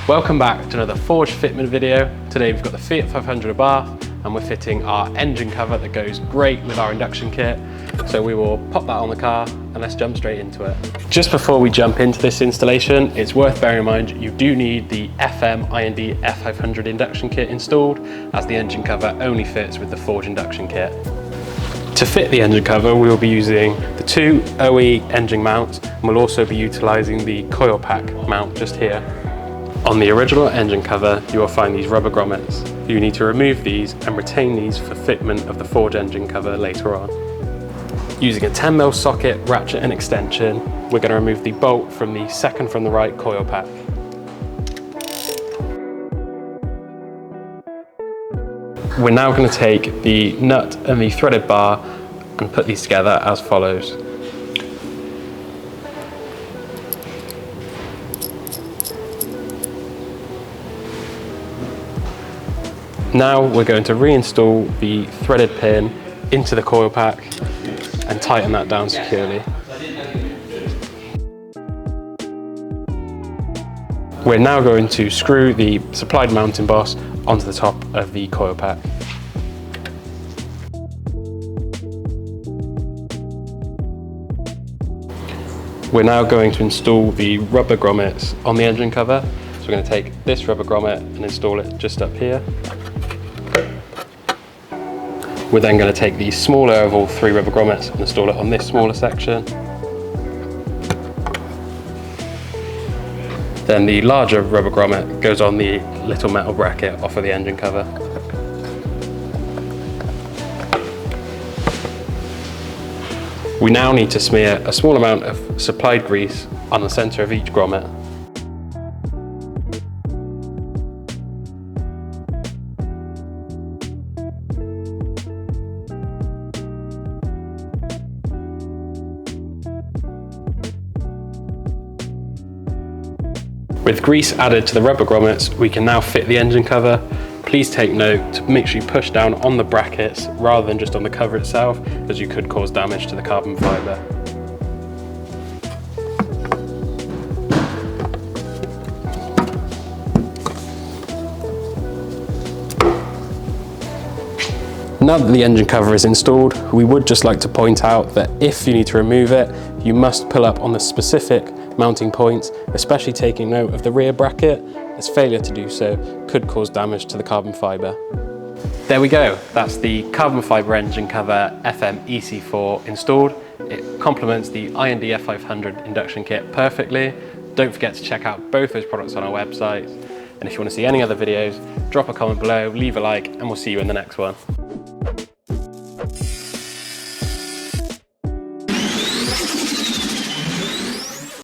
Welcome back to another forged fitment video. Today we've got the Fiat 500 Abarth and we're fitting our engine cover that goes great with our induction kit. So we will pop that on the car and let's jump straight into it. Just before we jump into this installation, it's worth bearing in mind you do need the FMEC4 F500 induction kit installed, as the engine cover only fits with the forged induction kit. To fit the engine cover, we will be using the two OEM Engine mounts, and we'll also be utilising the coil pack mount just here. On the original engine cover, you will find these rubber grommets. You need to remove these and retain these for fitment of the forged engine cover later on. Using a 10mm socket, ratchet and extension, we're going to remove the bolt from the second from the right coil pack. We're now going to take the nut and the threaded bar and put these together as follows. Now we're going to reinstall the threaded pin into the coil pack and tighten that down securely. We're now going to screw the supplied mounting boss onto the top of the coil pack. We're now going to install the rubber grommets on the engine cover. So we're going to take this rubber grommet and install it just up here. We're then going to take the smaller of all three rubber grommets and install it on this smaller section. Then the larger rubber grommet goes on the little metal bracket off of the engine cover. We now need to smear a small amount of supplied grease on the centre of each grommet. With grease added to the rubber grommets, we can now fit the engine cover. Please take note to make sure you push down on the brackets rather than just on the cover itself, as you could cause damage to the carbon fibre. Now that the engine cover is installed, we would just like to point out that if you need to remove it, you must pull up on the specific mounting points, especially taking note of the rear bracket, as failure to do so could cause damage to the carbon fibre. There we go, that's the carbon fibre engine cover FMEC4 installed. It complements the IND F500 induction kit perfectly. Don't forget to check out both those products on our website. And if you want to see any other videos, drop a comment below, leave a like, and we'll see you in the next one.